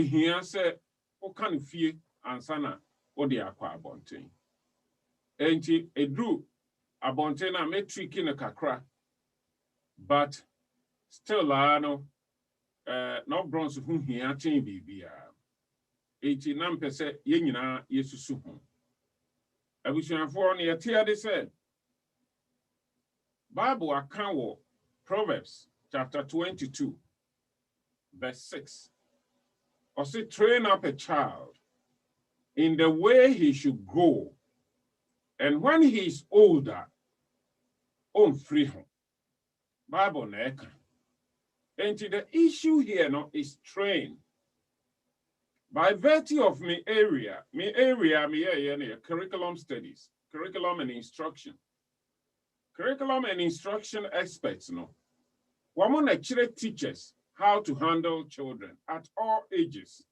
Here say o kan fie ansana o de akwa abonten. Enti edru abonten na metric in kakra. But still no no bronze hu hia chen bibia. Enti na mpese ye nyina yesusu hu. Abusuafo no ye tia de say Bible account wo Proverbs chapter 22 verse 6. Or say train up a child in the way he should go, and when he is older, free him. Bible neka. And the issue here no is train. By virtue of me area, curriculum studies, curriculum and instruction. Curriculum and instruction experts no. Women actually teachers how to handle children at all ages.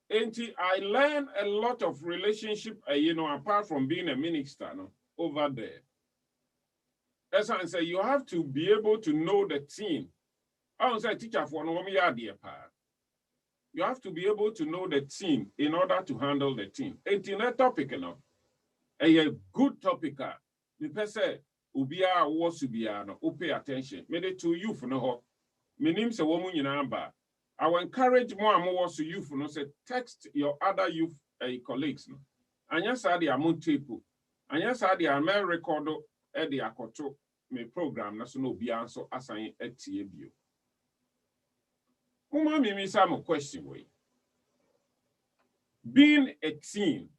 And I learned a lot of relationship, apart from being a minister over there. As I say, you have to be able to know the team. I don't say teacher for no you have to be able to know the team in order to handle the team. And in a topic, a good topic, the person ubia was to be pay attention. Made it to youth no. My name is a woman in Amba. I will encourage more and more to youth no say text your other youth colleagues no. Anya sa di amon tape. Anya sa di amel record e di akoto me program na so no bia so asan etie bio. Uma me some question way. Being a teen.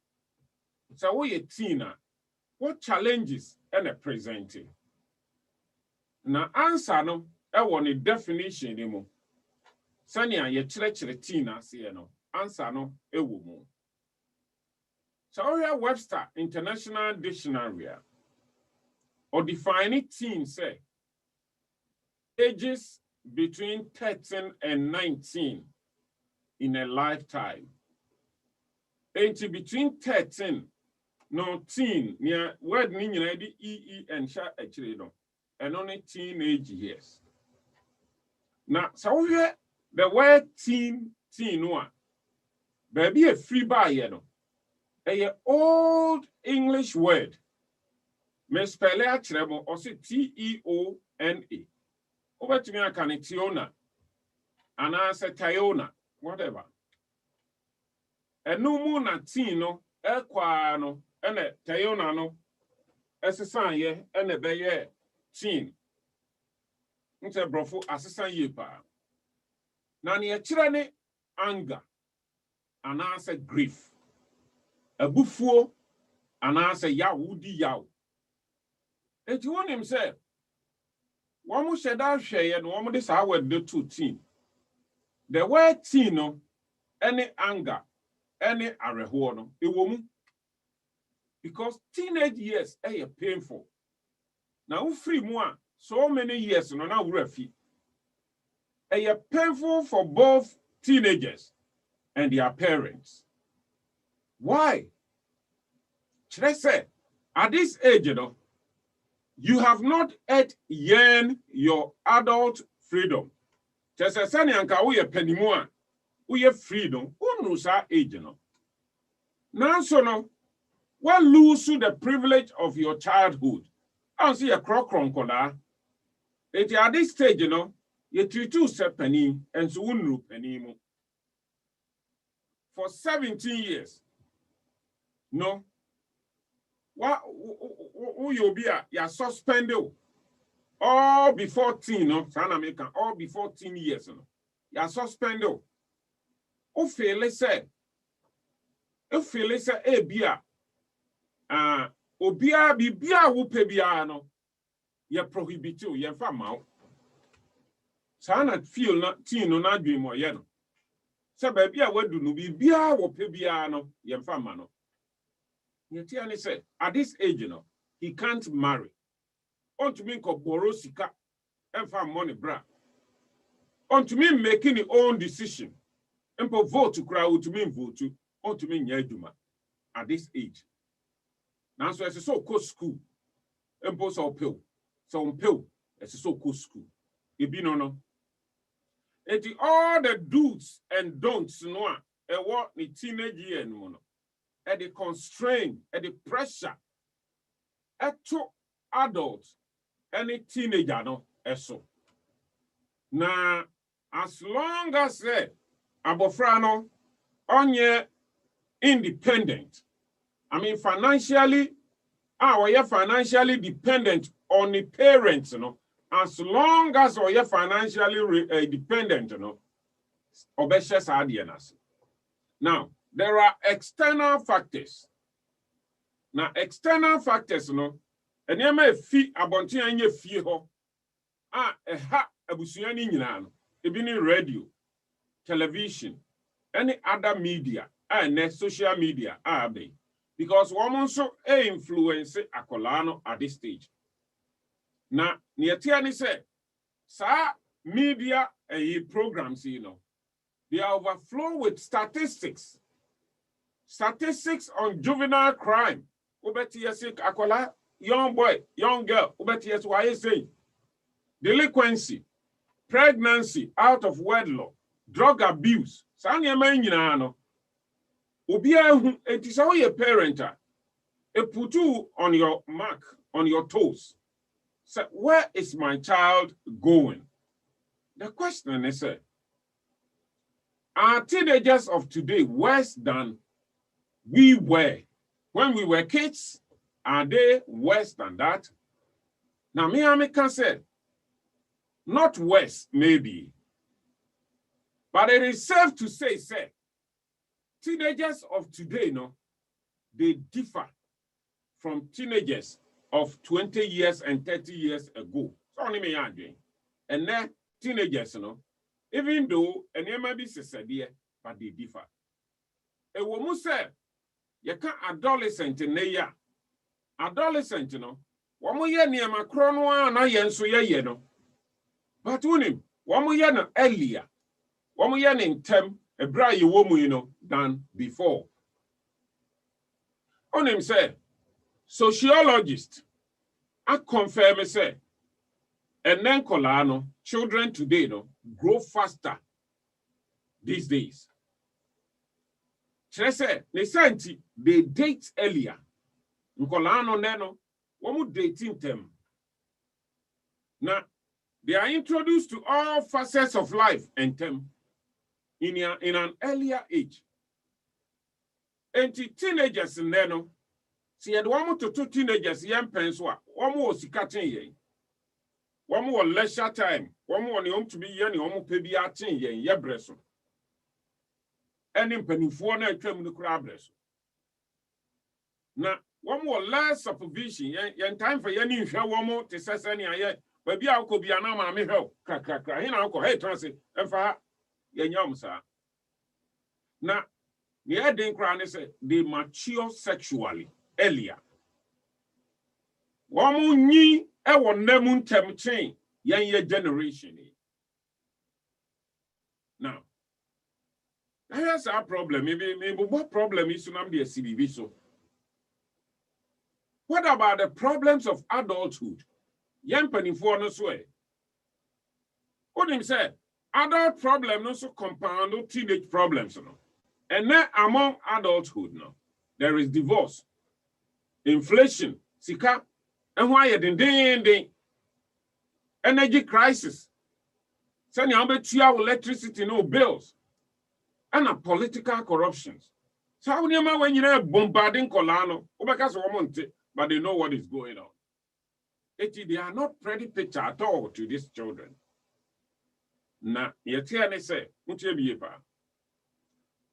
So we a teen, what challenges are presenting? Now answer no e won definition ni mo. Sanya ye chire teen ase no. Answer no e wo mo. So here Webster International Dictionary or define teen say ages between 13 and 19 in a lifetime. And between 13 no teen near word meaning EE and sha actually no and only teenage years. Now so here the word teen one baby a free by a old English word me spell it actually or say TEONA. Over to me, I can Tiona, and I say Tiona, whatever. A no moon at Tino, Equano, and a Tiona no, as a sign ye, and a bay teen. Until brofo as a sign ye pa. Nani a tyranny, anger, and I say grief. A buffo, and I say Yahudi yaw. And you want him say, one more said that share and one more this hour the two teen. The word teen no, any anger, any arehono, a woman. Because teenage years are painful. Now free more, so many years no now refi. A painful for both teenagers and their parents. Why? Should I say, at this age, you have not yet earned your adult freedom. Just as any anka we penny more, we have freedom. Who knows our age? Now, so no, what lose the privilege of your childhood? I don't see a croc croncola. It at this stage, you treat you penny and so wouldn't penny more. For 17 years. No. What you'll be you're suspended all before 14, no, all before 14 years, no. You're suspended. If you say, bia, obia bibia wupe bia no, you're prohibited, you're fam. Sana feel not teen no na dream or yeno. So baby, I would do no bibia wupe bia no, you're fam no. Yetiani said, at this age, he can't marry. On to me, borrow sika and find money, bra. On to me, making his own decision. And for vote to cry, to me, vote to, on to me, nyeduma. At this age. Now, so it's so cool school. And post our pill. So on pill, it's so cool school. It be no. all the do's and don'ts no a what the teenage year no at the constraint, at the pressure to adults, any teenager no so. Now, as long as abofrano onye independent, I mean financially, we are financially dependent on the parents, you know. As long as we are financially dependent, you know, now, there are external factors. Now, external factors, you know, and you may fee abonti anye fee ho. Abusuani nyina, even radio, television, any other media, and social media are they. Because women also influence akolano at this stage. Now, Niatiani said, sa media programs, you know, they are overflow with statistics. Statistics on juvenile crime. Ubeti akola, young boy, young girl, ubeti why you say delinquency, pregnancy out of wedlock, drug abuse. Sanya no. Ubia it is how your parent put you on your mark, on your toes. So where is my child going? The question is, are teenagers of today worse than we were when we were kids? Are they worse than that? Now, me can say, not worse, maybe. But it is safe to say, teenagers of today, no, they differ from teenagers of 20 years and 30 years ago. So, and then teenagers, you know, even though and they might be said, but they differ. A woman said, you can't adolescent in a year. Adolescent, you know, one more year near my chrono and I answer ye, no. But unim, one more year earlier, one more year in term, a bright woman, you know, than before. On him said, sociologist, I confirm, say, and then Colano, children today, no, grow faster these days. They date earlier. Colano neno, one would dating them. Now, they are introduced to all facets of life and them in an earlier age. And teenagers in there, no, see, at 1 to 2 teenagers, young parents, one more cutting ye. One more leisure time, one more home to be young, one more baby acting ye, ye bresso. And in penny for no term the crab bresso. Now, one more less supervision, yen time for any one more to say any yet, but be out could be an arm, me help, crack, in uncle, hey, transit, and for her, yen sir. Now, the heading crown is they mature sexually earlier. One more ni won nemun tem chain, young generation. Now, here's our problem. Maybe what problem is to be a CBV so? What about the problems of adulthood? Young penny for no sway. What him said, adult problem also compound teenage problems. No? And then among adulthood, no, there is divorce, inflation, sika, and why ding, energy crisis, send you electricity, no bills, and a political corruptions. So how do you when you're bombarding Colano, but they know what is going on? They are not pretty picture at all to these children. Now, you say,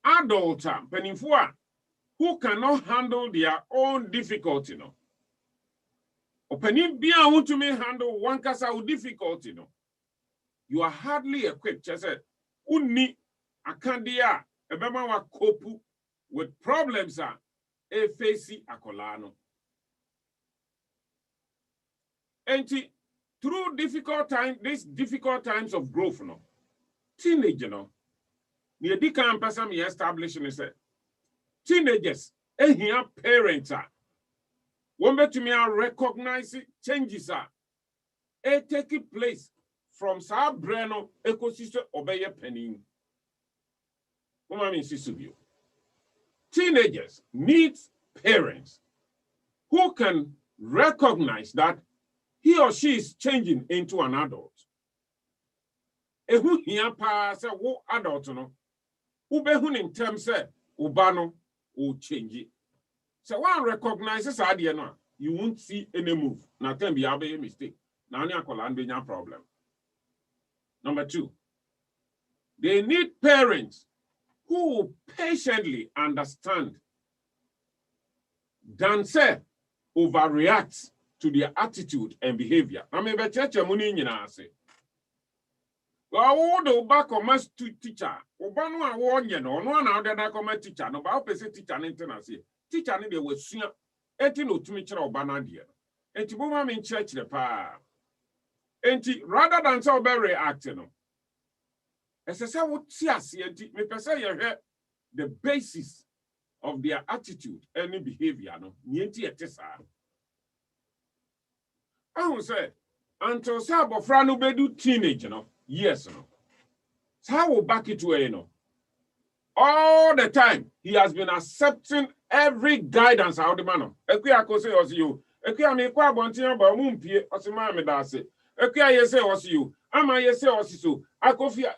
adults, who cannot handle their own difficulty, no. Opening be want to handle one case of difficulty, no. You are hardly equipped. Just said, unni akandia ebema wa cope with problems face akolano. And through these difficult times of growth, no, teenager, no, near the campus me establishing is teenagers, here parents are. One bet to me recognize changes are taking place from sa breno ecosystem obeye penny. Teenagers need parents who can recognize that he or she is changing into an adult. Ehu hia pa se wo adult no. Ubehu in terms say ubano will change. So one recognizes idea no, you won't see any move. Now can be a mistake. Now you are problem. Number 2, they need parents who will patiently understand than say overreact to their attitude and behavior. I mean, but church money in say. Well, the back of my teacher, Obano warn you no now that I teacher, no, but I teacher and say teacher they was soon 18 to me Obana dear. And to move in church the pa. And rather than so very acting. As I say, what see, me say the basis of their attitude and behavior. No, nienti etesa. I will say, until Sabo Frano bedu teenage, you know, yes, no. So I will back it to you know. All the time, he has been accepting every guidance out the man. Ekuya kose was you. Ekuya me kwa bontia ba mumpie osima me dase. Ekuya yese was you. Ama yese was so. Akofia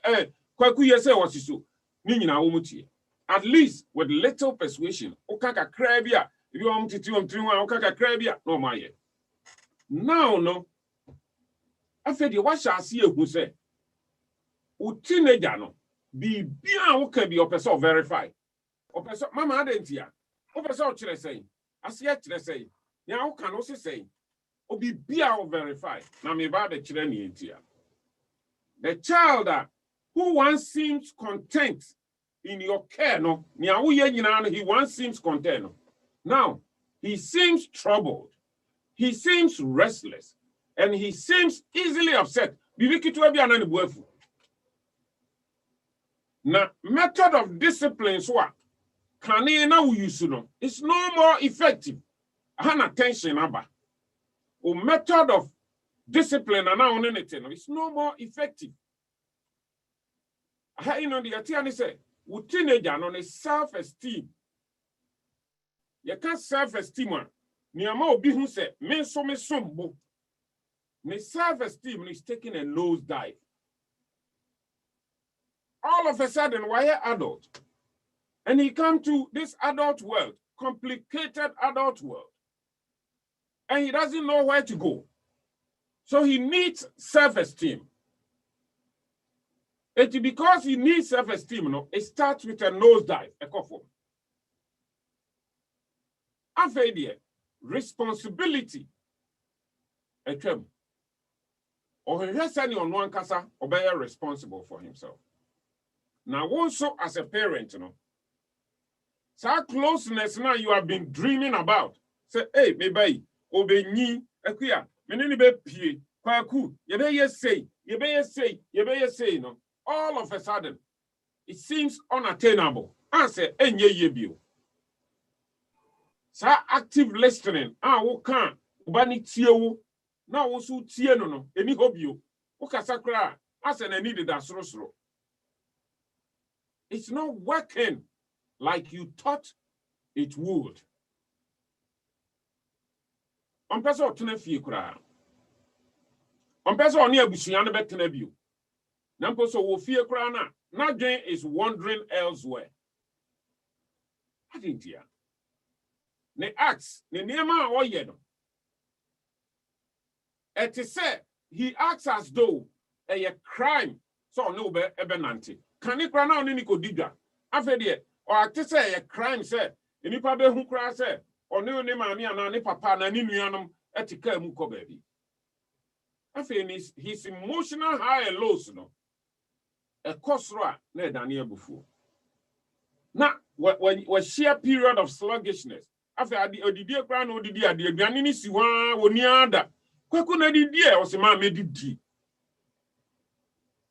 kwaku yese was so. Ni nyina wo mutie. At least with little persuasion. Okaka krabia. If you want to okaka krabia no maye. Now no. Afedi what shall see who say. U teenager no. Be bien who can be your person verify. Or person mama adentia. O person chere say. Asia chere say. Ya who can also say. O be bien verify. Na me ba de chere ni entia. The child who once seems content in your care, no, he once seems content. No. Now, he seems troubled. He seems restless. And he seems easily upset. Now, method of discipline, it's no more effective. Attention, or method of discipline, it's no more effective. You know, the Atiani say, with teenager on a self-esteem. You can't self-esteem one. Niama obi who say, me sombo. Me self-esteem is taking a nosedive. All of a sudden, why an adult? And he come to this adult world, complicated adult world. And he doesn't know where to go. So he needs self-esteem. It's because he needs self-esteem, no, it starts with a nosedive, a cough. After responsibility, a term. Or he has any on one casa, or be responsible for himself. Now, also as a parent, you know, so closeness now you have been dreaming about. Say, hey, baby, obey ni, akuya, menini be pie, kwaku, ye say, no. All of a sudden, it seems unattainable. Answer, enye yebio. Sa active listening, wo kan, ubani tiewo, na wo su tie no, eni hobio. Ukasakra, asa na need da sro. It's not working like you thought it would. On person otune fie kura. On person oni abusua no betena bio. Nampo so wo fie kura na dwen is wandering elsewhere. I didn't hear. Ne acts, ne niema oye no. Et say he acts as though a crime so no be ebenante. Can he kura na oni ni kodidwa. Afede or act say a crime say enipa be hu kura say oni maami ana ne papa na ni nuanom etika mu ko baby. Afede his emotional high and lows no. A kosra na Daniel bufu. Na when share period of sluggishness. After odidi ekra na odidi ade aduane ni si wa woni ada. Kwaku na didi e o se ma medidi.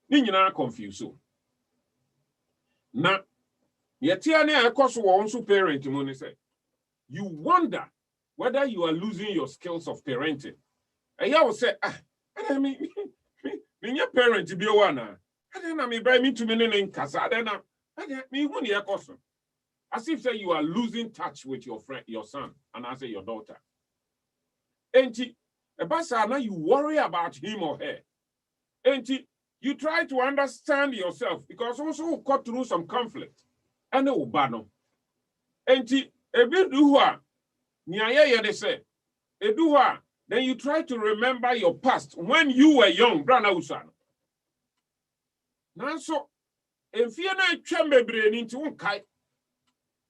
Ni nyina confuse so. Na yetia na ekoso wo nso parent mo ni say. You wonder whether you are losing your skills of parenting. And you will say, Minya parent be one. I don't know me bring me to me in casa. I don't know. Me who near person. As if say you are losing touch with your friend, your son, and I say your daughter. Ain't it? Now you worry about him or her. Ain't it? You try to understand yourself because also cut through some conflict. And no bano. Ain't it? A bit do they say. Then you try to remember your past when you were young, Brana Usan. Now so if you're not chamber into one kite,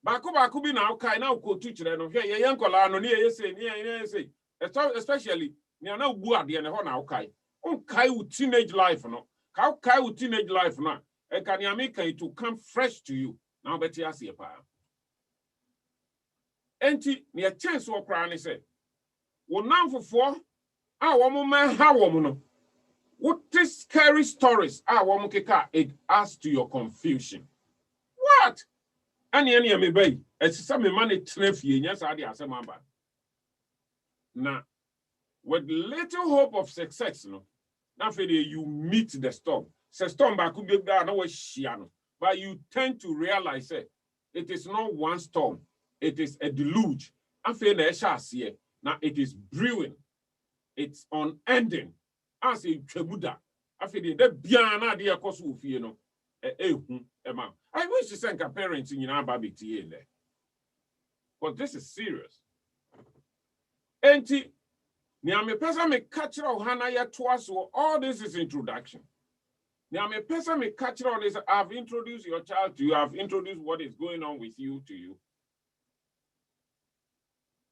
Baku be now kai now go teach them of here, young colano near say, especially near no board the hon now kai. Kai with teenage life, no. How kai with teenage life now? And can you make it to come fresh to you? Now bet you see a power. Enti near chance or crying say. Well, now for 4, woman, how woman. What is scary stories? Woman, it adds to your confusion. What? Any me bay. It's some money trefie. Yes, I did. Now, with little hope of success, no. Now, you meet the storm. The storm could be no shiano, but you tend to realize it is not one storm. It is a deluge. I feel the now it is brewing. It's unending. I say Chebuda. I feel the biana dia kosu you know. I wish to send parents in our baby there. But this is serious. Enti Nia me pesa me catch of Hana ya twice. All this is introduction. Nia me pesa me catch on this. I've introduced your child to you. I've introduced what is going on with you to you.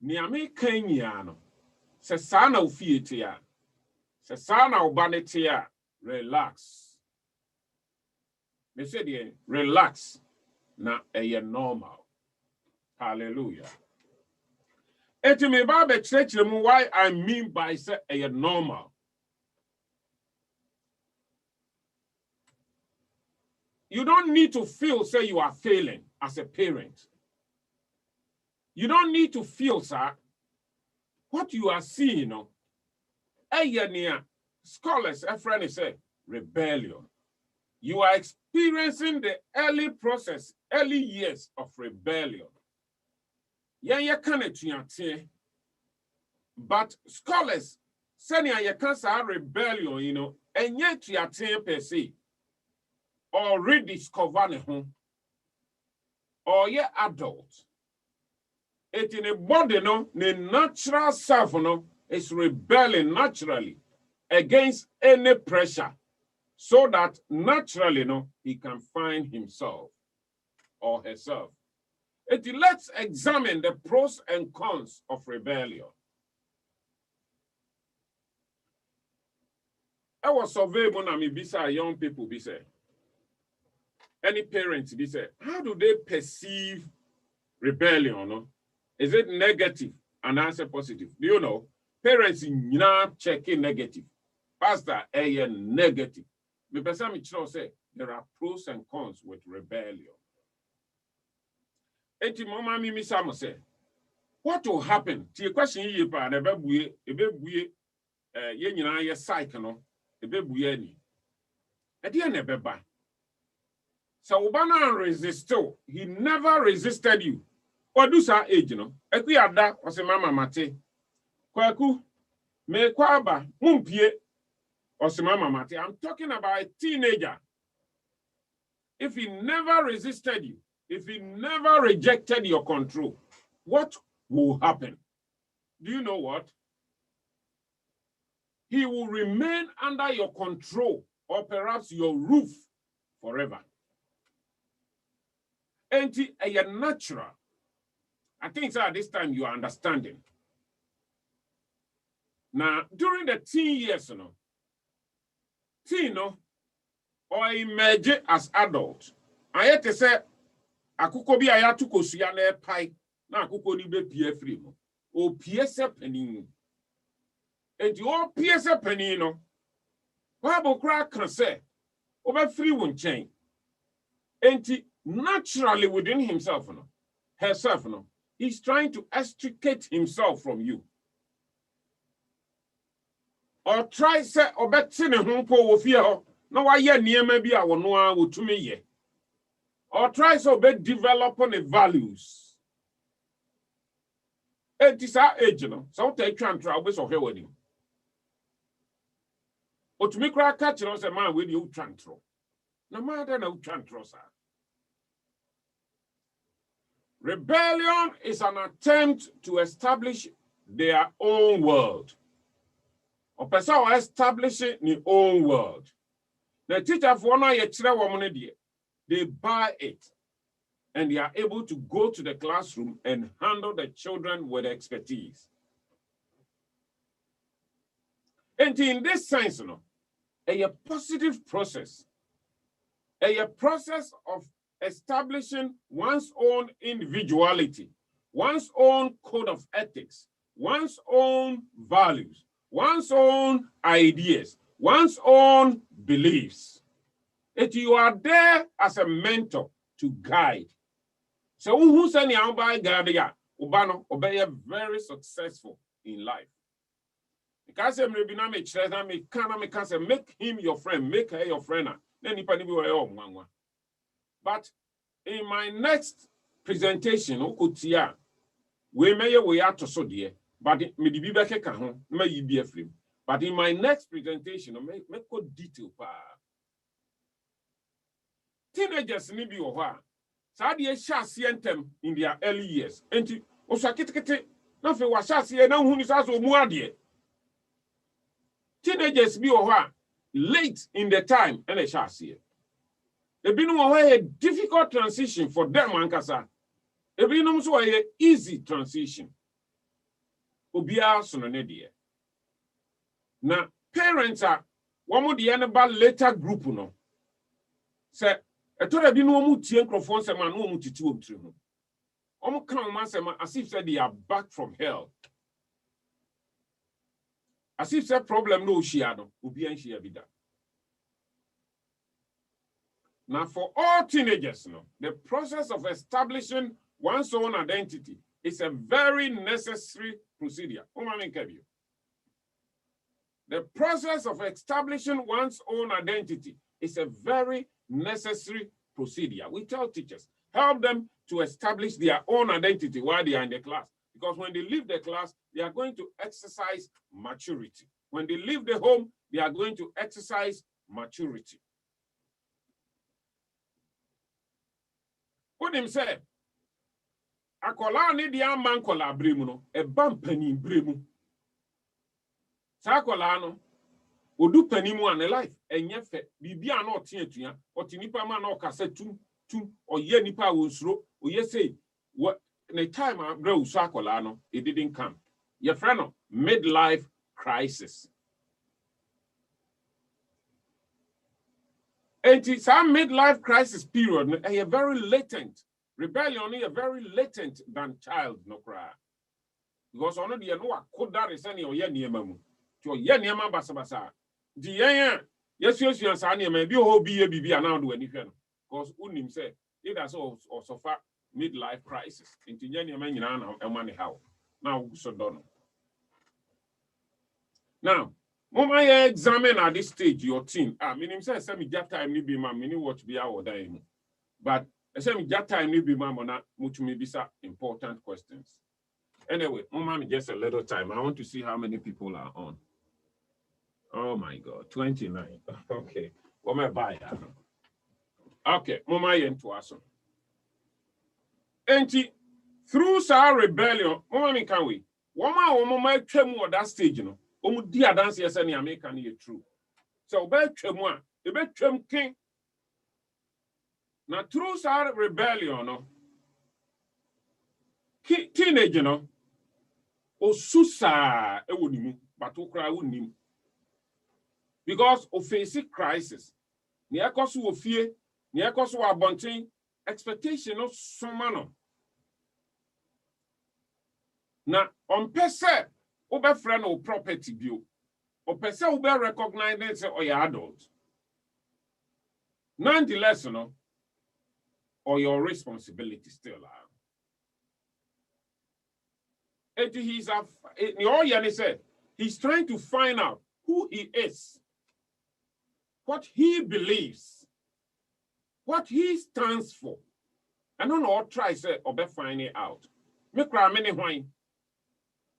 Niame Kenyano. Sesana ufietia. Sesana ubanetia. Relax. Me say relax. Na eye normal. Hallelujah. Eti me ba be church why I mean by say eye normal. You don't need to feel say you are failing as a parent. You don't need to feel, sir, what you are seeing, scholars, a friend say, rebellion. You are experiencing the early years of rebellion. But scholars say you can't rebellion, and yet you are per se, or rediscover home, or you're adult. It in a body, the natural self, is rebelling naturally against any pressure, so that naturally, he can find himself or herself. Let's examine the pros and cons of rebellion. I was surveying when young people be say, any parents be say, how do they perceive rebellion? Is it negative and answer positive? Do you know? Parents in now checking negative. Pastor, negative. The person say there are pros and cons with rebellion. Eti mama mimi samo say, what will happen? The question ye pa na ebebuye ye nyina ye cycle no ebebuye ni. Edi na ebeba. So ubana resist. He never resisted you. What do sa age no? Eku yada o se mama mate. Kwaku me kwaba mumpie o se mama mate. I'm talking about a teenager. If he never resisted you, if he never rejected your control, what will happen? Do you know what? He will remain under your control or perhaps your roof forever. And it's natural. I think so at this time you are understanding. Now, during the teen years, or emerge as adult, I had to say, akuko bi ayatu kosuya na pai na akuko ni be pie free mo o pie se panin enti o pie se panin no Bible cry can say o be free won chen enti naturally within himself herself he's trying to extricate himself from you. or try say or bet sin home po fear. No, why ye near maybe I will know to me ye. Or try so be develop on the values. It is our age, you know. So take transfer with of your wedding. But to me, crack catch us a man with you transfer. No matter no transfer, sir. Rebellion is an attempt to establish their own world. Or person or establishing the own world. The teacher for one year, they buy it. And they are able to go to the classroom and handle the children with expertise. And in this sense, you know, a positive process, a process of establishing one's own individuality, one's own code of ethics, one's own values, one's own ideas, one's own beliefs. If you are there as a mentor to guide. So who send you by Gadia, Ubano, obey very successful in life. Because I'm make him your friend, make her your friend. Then you can be. But in my next presentation, we may we are to so dear, but me be back a cajon, may be a film. But in my next presentation, make good detail. Teenagers need you or Sadia shall in their early years. And Osakit, nothing was shall see, and now who is also more dear. Teenagers be or late in the time, and they shall see it. They've been a difficult transition for them, Ankasa. They've been also a easy transition. Obia sononedia. Now, parents are one of the other later group, no. Say, I told you no more microphone, some man, no more to come as if said they are back from hell. As if that problem no shiado, Ubia and Shiabida. Now, for all teenagers, no, the process of establishing one's own identity is a very necessary procedure. The process of establishing one's own identity is a very necessary procedure. We tell teachers, help them to establish their own identity while they are in the class. Because when they leave the class, they are going to exercise maturity. When they leave the home, they are going to exercise maturity. What him say? Akola ni di amman kola bremu no, e ban pani bremu. Sa akola no, odu pani mu an life, enye fe, bibia na otie atua, oti nipa ma na okasa tum, oye nipa wonsuro, oye say, what the time I grow so akola no, it didn't come. Your friend no, midlife crisis. And it's a midlife crisis period, a very latent. Rebellion is very latent than child, no cry. Because on the no could that is any or yeniamamu. To yeniama basabasa. The yes, maybe whole be a BB and now do anything. Because Unim said it has also far midlife crisis. Into yeniaman and money how. Now, so don't. Now, when I examine at this stage your team, meaning say some that time ni be man, meaning watch be our dying. But some that time ni be man, not much maybe some important questions. Anyway, Mama, just a little time. I want to see how many people are on. Oh my God, 29. Okay, what am I buy? Okay, Mama, into us. And through our rebellion, Mama, can we? Mama, came at that stage, you know. Dear dance yes any American is true. So between the between king. Now through our rebellion, no teenager no osusa ewonimu but okra wonim because of facing crisis. Ni ekoso ofie, ni ekoso abonten expectation no somano. Na on pese Obe friend or property view, or person will be recognized or your adult. Nonetheless, no, or your responsibility still are. And he's trying to find out who he is, what he believes, what he stands for. I don't know what try say or be find it out. Me cry many wine.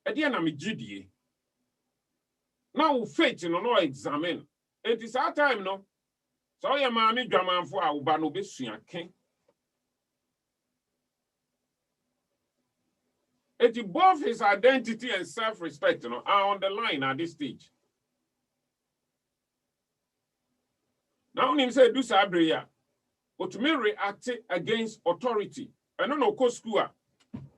At the end of me GDA. Now faith no examine. It is our time no. So your mommy drama for our bano be king. It is both his identity and self-respect are on the line at this stage. Now him say do sabria. But me react against authority. I don't know school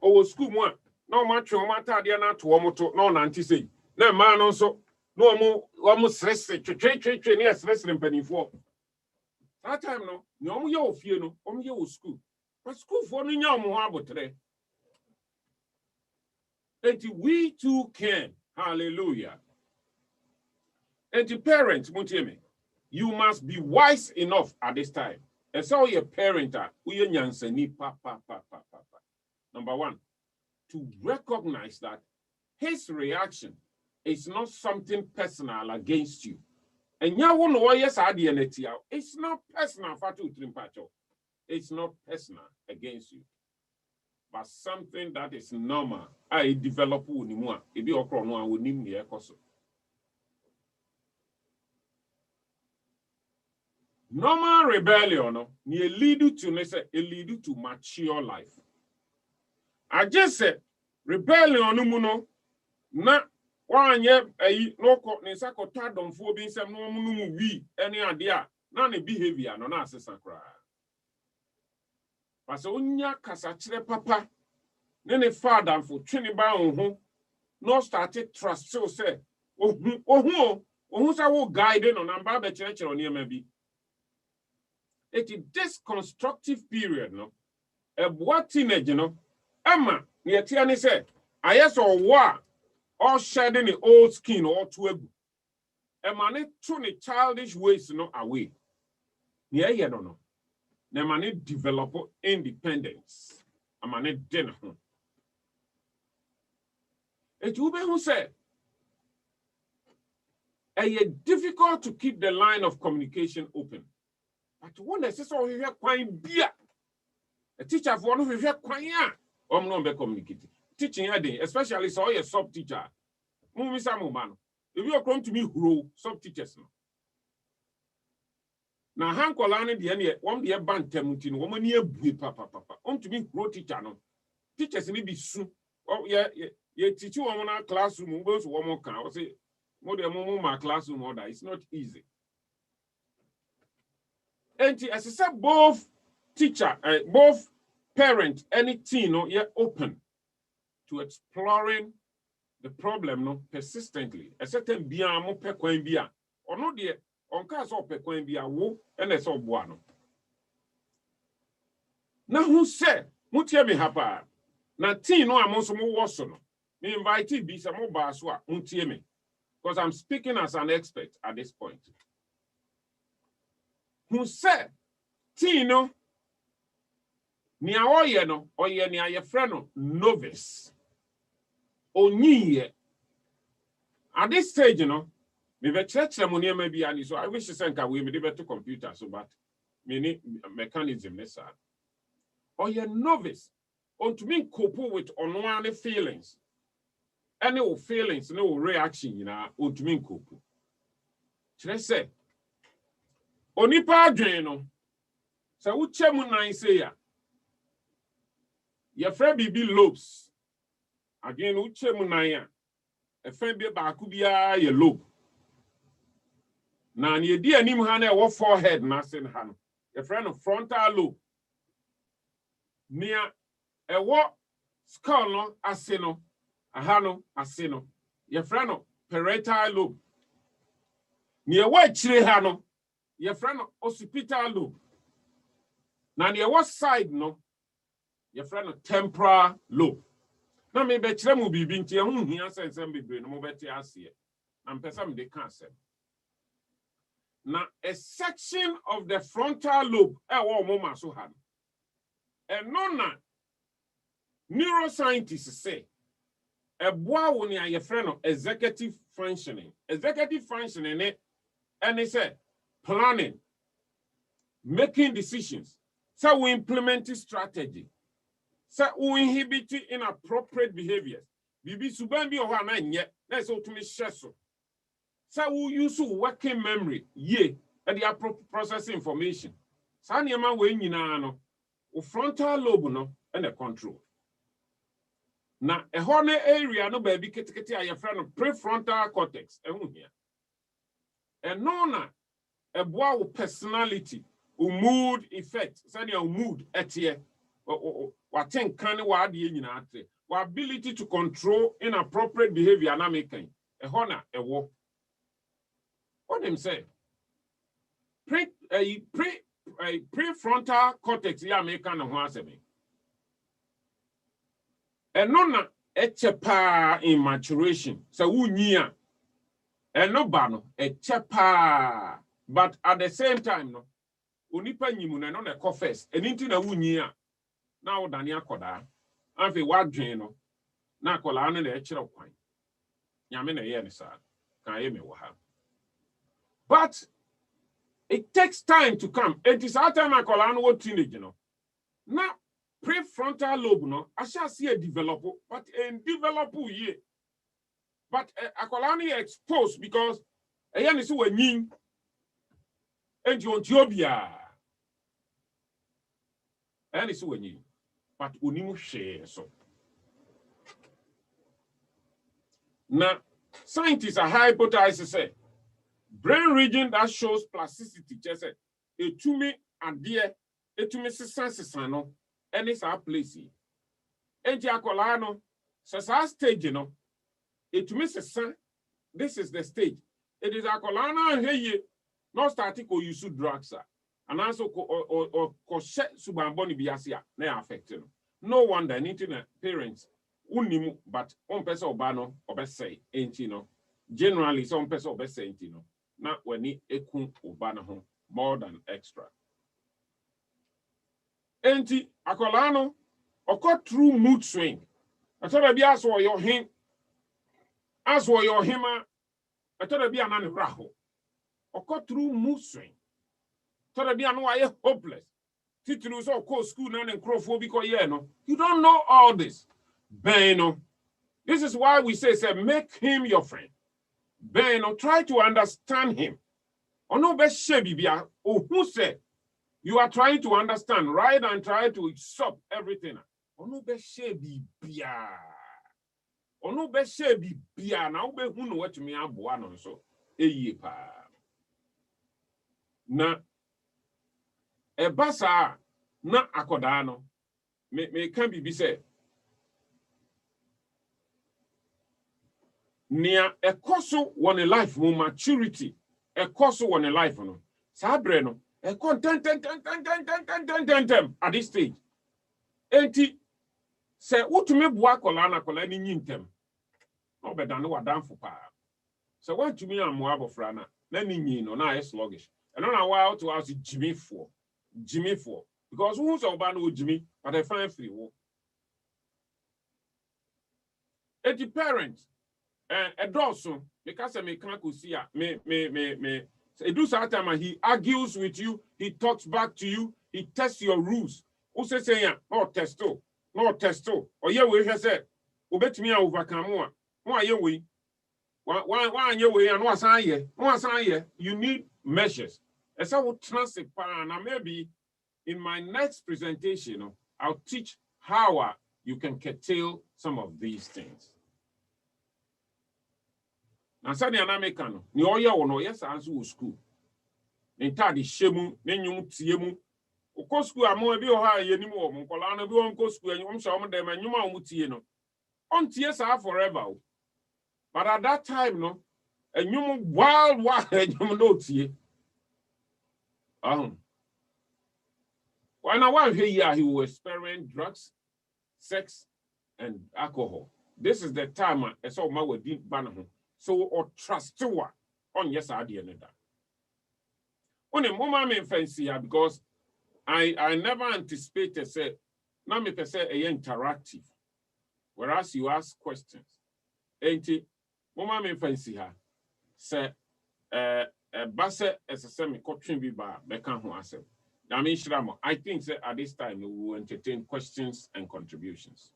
or school one. No matter what they are not to omoto no nanti say. Na man also no almost stress near stress in penny for. That time no you fear no you school. But school for no about today. And we too can. Hallelujah. And the parents, you must be wise enough at this time. And so your parent number one, to recognize that his reaction is not something personal against you. And it's not personal. It's not personal against you, but something that is normal. I develop normal rebellion lead to mature life. I just said rebellion na one year no tadom for being some no we any idea na ne behavior no na asesa kra. Parce onya kasachire papa ne father for twini ba ho no started trust so say ohun say wo guide no number be chire on niam bi. It is this constructive period, no? A boy teenage, Emma, near Tiani said, I yes or war, all shedding the old skin or to a man turn the childish ways away. Yeah, no. The man develop independence. A man dinner. It will be who said, it's difficult to keep the line of communication open. But one is so we have quite beer. A teacher for one who have quite no be communicating. Teaching especially so a sub teacher. If you are come to me who sub teachers now hankolane the end one be a bantemutin woman near papa to me grow teacher no teachers need be soon. Oh yeah teach you on our classroom goes one more can say more than my classroom order. It's not easy. And as I said, both teacher, both parent, any teen, you're open to exploring the problem persistently. A certain biamo pecoin bia, or no dear, on cars or pecoin bia wo, and a so buano. Now who said, Mutia me hapa? Na teen no amoso mo wasono. Me invite be some more baswa, untie me. Because I'm speaking as an expert at this point. Who said, Tino, ni awoye no, oye ni aye friend novice. Onye. At this stage, me be church ceremony maybe ani so I wish to send we me to computer so but me ni mechanism nessa. Oye novice. On to me cope with onwane feelings. Any feelings, no reaction, on to me cope. Should I say? Onipa adwen no sa wuchemu nan say ya ye fra bibi lobes adwen no wuchemu nan ya e fa bi ba ku bia ye lobe na ne di anim ha na e wo forehead na sen ha no ye fra no frontal lobe nia e wo skull no ase no aha no ase no ye fra no parietal lobe nia wa chire ha no your friend occipital lobe. Now, your what side no? Your friend temporal lobe. Now, maybe Chremu be being here, whom he answers and be brain, no better as here. And person they can't say. Now, a section of the frontal lobe, moment so had. And no, neuroscientists say boa wo ne a yefre no executive functioning ne and they say planning, making decisions, so we implement strategy, so we inhibit inappropriate behaviors. Bibi suban bi o na nye na so to me share so we use working memory ye and the process information. Sa niema we nyina no o frontal lobe no and the control. Na ehone area no ba bi ketekete a yefra no prefrontal cortex ehun hia. Eno na eboa wo personality, o mood effect, sani o mood etie, wa think kan wa ade nyina ate, wa ability to control inappropriate behavior na mekan. Ehon na ewo. What him say? Prefrontal cortex ya mekan no ho asebe. Eno na echepa in maturation. So wunyi a eno ba no echepa. But at the same time, no, onipa nyimu na no na call first. Eninti na wunyi a na wo dane akoda. Anfe wadwen no na akola no na ekire kwan. Nyame na ye ne sa. Kan ye me wo ha. But it takes time to come. It is our time akola no wo teenage no. Na prefrontal lobe no asha see a develop, but in develop ye. But akola no exposed because eya ne so wanyin. And you want Jobia. And it's when you, but unimu share so. Now, scientists are hypothesizing say brain region that shows plasticity. Just say a to me and dear, a to me sisano, and it's our place. And Jacolano, says our stage, you know, it to me this is the stage. It is Acolana and hey. No starting ko use drugs and also ko subamboni biasia na affect no wonder anything parents unimu but on person obano obese enti no generally some person obese enti no na wani ekun obana ho more than extra enti akolano oko through mood swing atoda bi aso your him aso your hima atoda bi anane raho oko through mood swing. So that be hopeless. Titulu so call school now and crowphobic yeah no. You don't know all this. Beno. This is why we say make him your friend. Beno, try to understand him. Ono be shebibia. Oh, who said you are trying to understand, right? And try to stop everything. Ono be shebibia. Ono be shebibia. Now be who know what me aboa no so. Eye pa. Na ebasa na akoda no me kan bibi se nia ekoso won a life mo maturity ekoso won a life no sabre no e content at this stage enti se utumi bua akola na akola ni nyintem no be dan wadanfo pa se wantumi amoa bofra na ni nyi no na sluggish. And on a while to ask Jimmy for because who's about no Jimmy, but I find free. The parents a dozen because I can't see me do sometimes he argues with you, he talks back to you, he tests your rules. Who says saying no testo, or yeah, we have said, Obet me overcome one. Why you we? Why you way and what's I you need measures. As I would translate, and maybe in my next presentation, I'll teach how you can curtail some of these things. Now, Sunday and American, ni oya wono yes answer school. Entadi shemu, nenyum tiemu. Oko school amo ebi oha yeni mo mo kola na bi won ko school enyum sha mo dem enyum a mo tie no. On tie sa forever. But at that time no, enyum wild enyum no tie. When I was here, he will experiment drugs, sex, and alcohol. This is the time I saw my wedding banner. So, or trust to what on yes, I did that. When a moment in fancy because I never anticipated, say, now me per se interactive, whereas you ask questions. enti mama me fancy ha se base as a semi cotton be ba beka ho asem. I mean, Shramo, I think that at this time we will entertain questions and contributions.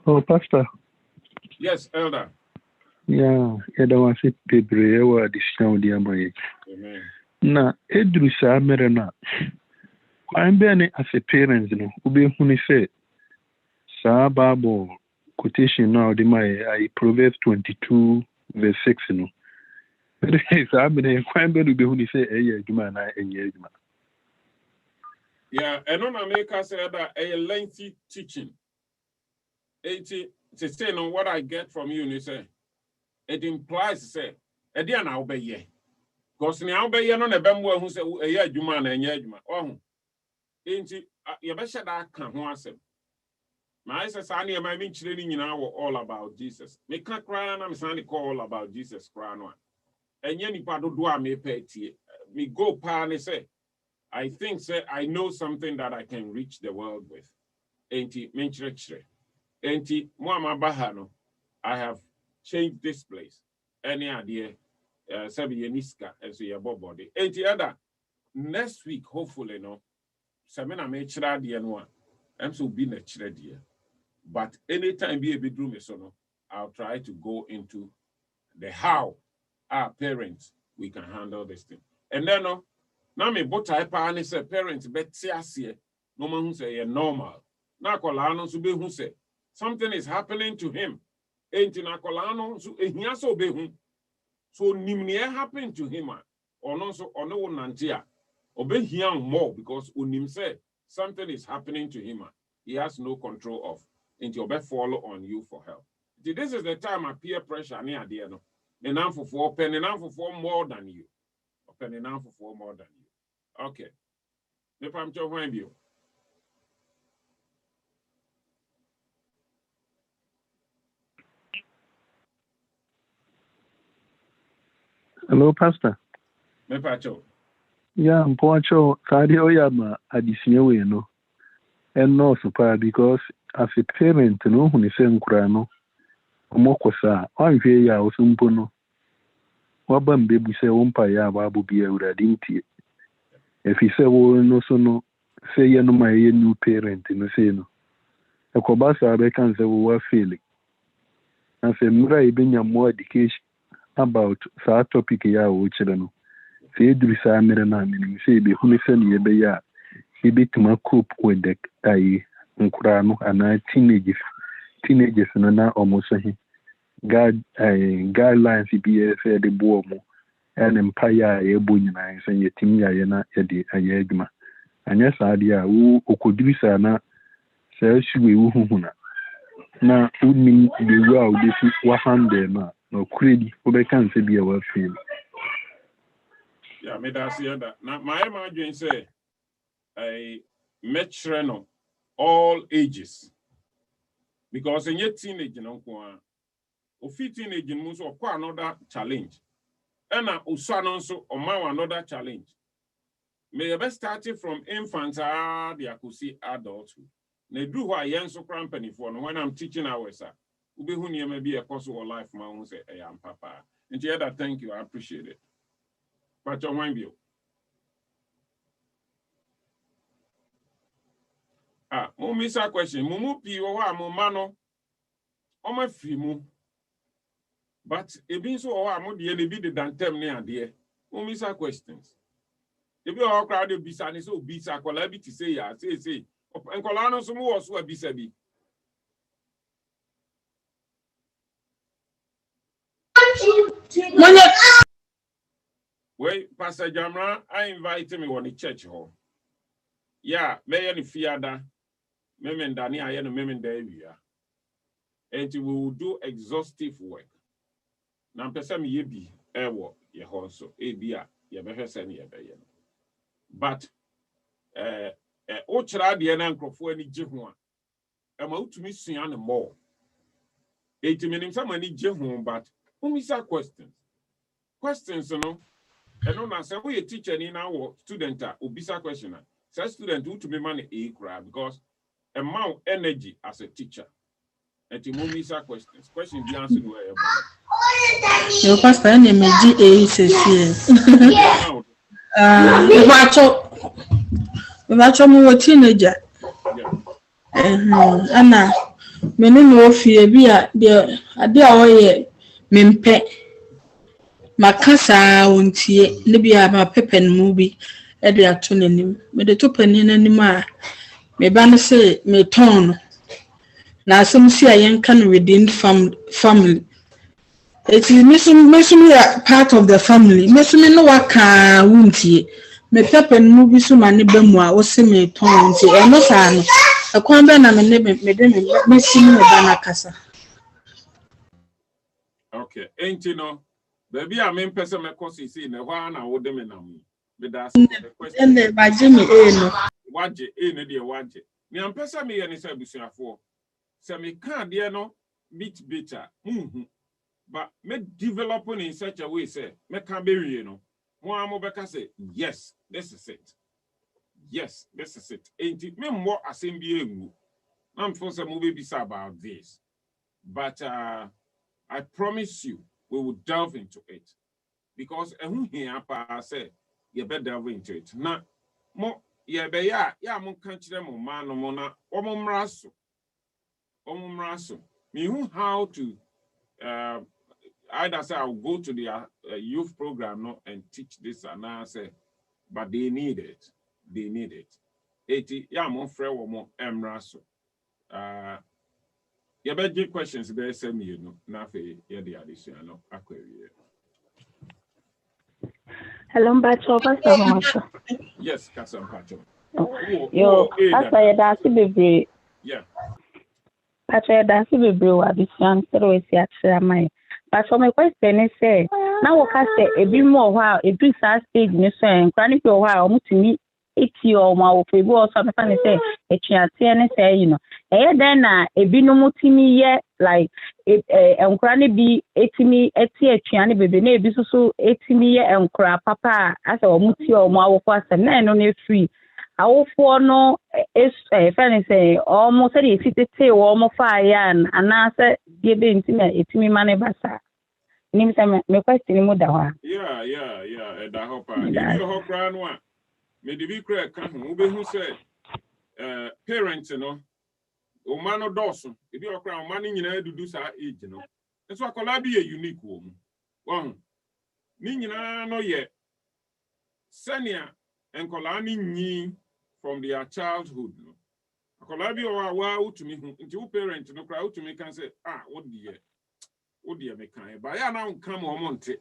Oh, Pastor. Yes, Elder. Yeah, I don't want to be brave or additional dear my. Amen. Na edru saa mere na kwan bɛn ne as a parent no wobɛhu ne sɛ saa Bible quotation now the my Proverbs 22 verse 6 no saa mere kwan bɛn wobɛhu ne sɛ ɛyɛ adwuma na ɛnyɛ adwuma. Yeah, and on America said that a lengthy teaching. 80 to say no what I get from you, and say it implies say a dear now be ye. Because now be ye no na bembo who say a year juma na enye juma. Oh, ain't you better that can who asem. My says any my mean training all about Jesus. Me can't cry and I'm saying all about Jesus cry no. And ye nipa do a me pay tie. Me go pa and say I think say I know something that I can reach the world with. Ain't it menchre. Enti Muama Bahano, I have changed this place. Any idea? Sabi Yeniska and so your body. Enti other next week, hopefully, no. Samina may chra one. I'm so being a chra. But anytime be a bedroom is no, I'll try to go into the how our parents we can handle this thing. And then no, now me bota pa and say parents bet see no man who say normal. Na kolano so be who say something is happening to him. Ain't in Akolano, so he has obey. So Nimnia happened to him, or no, so or no Nantia. Obey him more because Unim said something is happening to him. He has no control of. And you'll follow on you for help. This is the time of peer pressure near the end. The now for 4 penny, now for 4 more than you. Or penny now for 4 more than you. Okay. The pump your you. Hello, Pastor. Me pacho. Yeah, I'm Poacho. Kadi Oyama additional way no. And no super because as a parent no when you say nkurano omokosa anhwe ya osumpo no waba mbebu se wompa ya babu bia urade ntie efi se wo no so no se ye no my new parent no say no ekoba sa be kan se wo feel and say mura ibenya more education about sa topic ya wo chire no se edru sa mere na me say be hunu se ne ye be ya ebetuma cope with the nkurano ana teenagers na almost guidelines be the boom and empire a bunyina and yet na yedi ayedma anya sadia wo okodrisa na say shiwe wo huna na unni the way we fit wa handle na credit wo be kan say be wa feel Yeah, me that see that. Now my imagine say I met all ages because in your teenage, you know, or teenage in most of another challenge, and also another challenge. May you be starting from infants they could see adulthood. They do what I so company for when I'm teaching hours. Ube who may be a possible life man who say I am papa. And the other thank you, I appreciate it. But your mind view. Mo miss a question. Mumu pi o wa mo mano. O ma free mu. But ebi so o wa mo de ne bi de dantem ne ade. Mo miss a questions. Ebi o crowd de bisa ni so bisa kola bi ti say ya say. Enkola no so mo wo so abisa bi. Wait, Pastor Jamra, I invite me on the church hall. Yeah, me any fiada. Memen dani aye no memen da ewia. And we will do exhaustive work. Na mpesa me ye bi ewo ye ho so e bia ye behwe se ne ye be ye. But o kira de na nkrofo ani gye ho a ma utumi sua ne more. Eti menim some ani gye ho but umisa questions no And on answer, we a teacher in our student, ubisa question. Say student who to be money because amount energy as a teacher. And the moment questions. Question be answered where. Your pastor name is GA says here. Bacho mo teenager. Ana me no fie bi a de ade a oye mempe makasa ontie ne bi a ma pepen mu bi e de ato nanim me de to pani nanim a me ba no se me ton na asem si a yenka no within family. It is me part of the family. Me no waka wuntie. Me pepen mu bi so mane ba mu a wo se me ton nti e no sa no. E kwan be na me de me simi me ba na kasa. Okay, ain't you know, baby I mean person me kosi see na hwa na wo de me na mu. Me da question. And ba jimi no. Waje no de waje. Me am person me ye ne say busuafo. Se me kan de no bit bitter. But me developing in such a way, say, me can be you know. One more say, yes, this is it. Yes, this is it. Ain't it? Me more assembly. I'm for some movie about this. But I promise you, we will delve into it. Because who here say you better delve into it. Now, more be ya mo can't them man no more na omumraso. Me who how to either say I'll go to the youth program no, and teach this and I say, but they need it. They need it. 80, yeah, I'm on friend or more emraso. You better give questions, better send me, you know, nothing, yeah, the addition, no, Hello, Pastor. Yes, Kasam Pacho. Yo, Pastor, that's the yeah. Pastor, that's the brew, addition, so we see at my. But for my question is say, now we can say a bit more while a bit sad stage in the same chronic or while to me 80 or more people or something say a chance and say, you know, then a bit no more to me yet like it and chronic be 80 me 80 and baby maybe so 80 me and crap papa as a muti or more was and then only free. Our for no is a funny say almost a city or more fire and answer giving to me it's me money basa. Name some me question mo da wa. Yeah. And I hope if you hope round one. Me the be correct can who say parents you know o man no dawson if you okra man nyina dudu sa age no. So akola be a unique woman. One ni nyina no ye senior enkola ni nyi from their childhood no akola bi o wa utumi hu nti wo parent no kra utumi kan say what the me kan ba ya na come o monte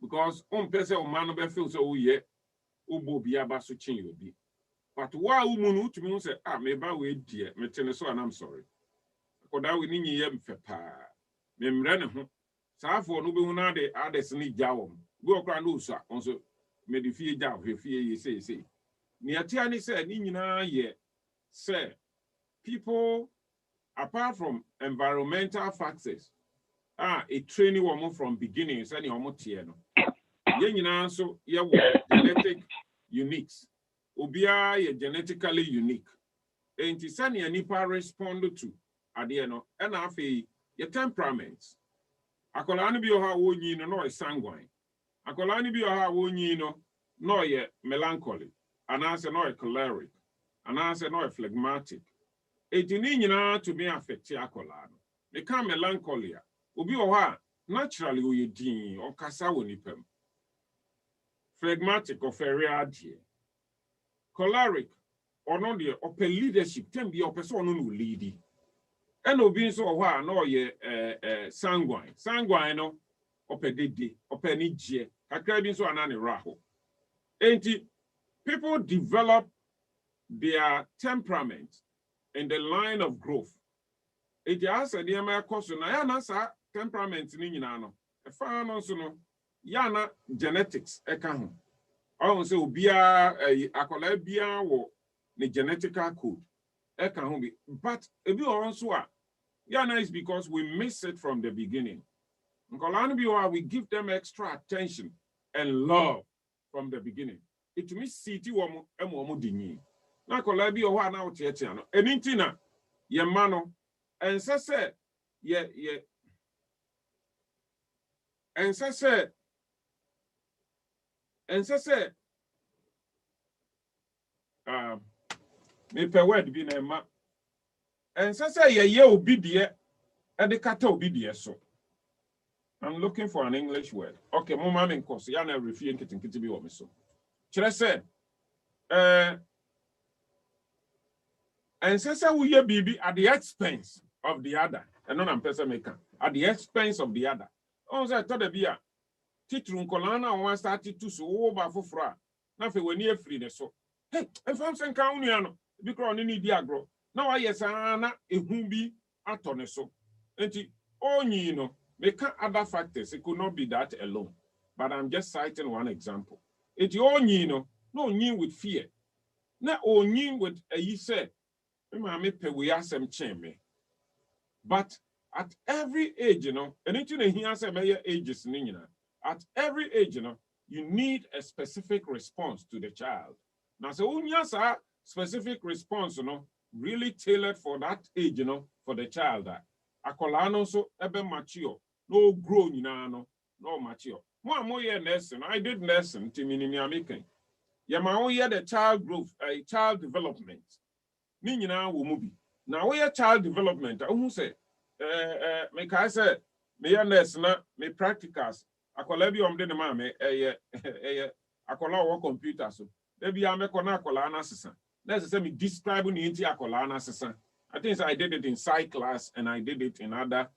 because pese o man no be feel so ye obo bia ba so chin obi but wa umu no utumi hu say me ba we die me tene so and I'm sorry akoda we ni nyi ye mfe pa me mre ne ho saafo no be hu na de ades ni jawo bi okra no so onso me di fie ja fie ye say ni atia ni say ni nyina ye say people apart from environmental factors a training woman from beginning say ni omo tie no ye nyina so ye wo genetic uniques obia ye genetically unique enti say ni nipa respond to ade no e na afi ye temperament akola ni bi o ha wo nyi no e sanguine akola ni bi o ha wo nyi no ye melancholy anase no choleric anase no phlegmatic etini nyina to be affect akola no me kan melancholy obi o ha naturally o ye din o kasa wo nipam phlegmatic of area die choleric or no the open leadership can be a person no lead and obi so o ha no ye sanguine no opedede openije kakra bi so anane raho enti people develop their temperament in the line of growth. It has a dear question. I answer temperament in Yano. A fan also no Yana genetics. I can also be a colabia or the genetical code. I can be, but if you also are Yana is because we miss it from the beginning. We give them extra attention and love from the beginning. It means city woman and woman dini. Na kola bi o wa na wote no. Eni na ye ma no ense se ye ense se me pe word bi na ma ense se ye obi de e de kata obi de so. I'm looking for an English word. Okay, mo ma me nkoso ya na refie nkitinkiti bi wo me so. Kire se and say we hear baby at the expense of the other. And non person maker at the expense of the other. On say to the bia titru nkolana on start to so ba foforo a na fe wani afiri ne so. Hey, if I'm saying ka unu no bi kro ni di agro. Na wa yes na ehu bi ato ne so. Enti onyi no make other factors. It could not be that alone. But I'm just citing one example. Enti onyi no onyi with fear. Na onyi with a say but at every age, you know, and ages, at every age, you know, you need a specific response to the child. Now, so when you say specific response, you know, really tailored for that age, you know, for the child. Akolano so ebe mature, no grown, you know, no mature. More nursing. I did nursing to minimum. Yama the child growth, child development. Ni nyina wo mu bi na wo ye child development who say me ka say me ya nurse na me practicals akola bi omde ne ma me akola wo computer so e bi am ko na akola na sesa na say me describe ni nti akola na sesa. I think I did it in psych class and I did it in other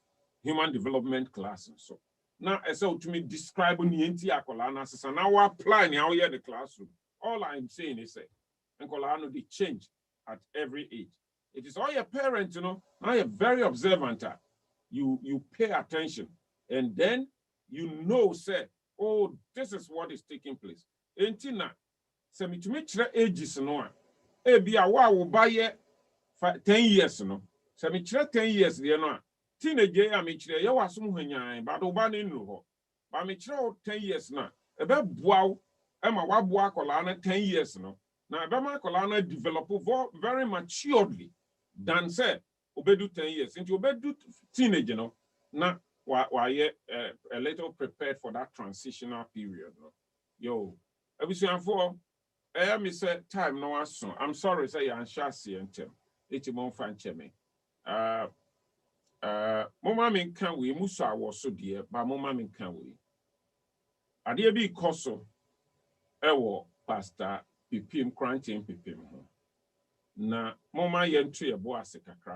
human development classes. So now I say to me describe ni nti akola na sesa now we apply ni how the classroom. All I'm saying is say akola no dey change at every age. It is all your parents, you know, now you're very observant. You pay attention and then you know, say, oh, this is what is taking place. Entina, say me to make ages, no, be a wow, buy 10 years, no. Say me 10 years, you know. Teenager, I mean, you was some but obani no. But me 10 years now. About wow, Emma Wabwa Colana 10 years, no. Now, Bama Colana develop very maturely than say, obedu 10 years. Into obedu teenager, no, now, why a little prepared for that transitional period. No? Yo, everything for me say time no soon. I'm sorry, say you're shasi and tell. It's a more fan cheme. Mama min can we musa was so dear, but mama min can we. Adia be koso, ewo pastor. Pipim quarantine pipim ho na moma yentu ye bo ase kakra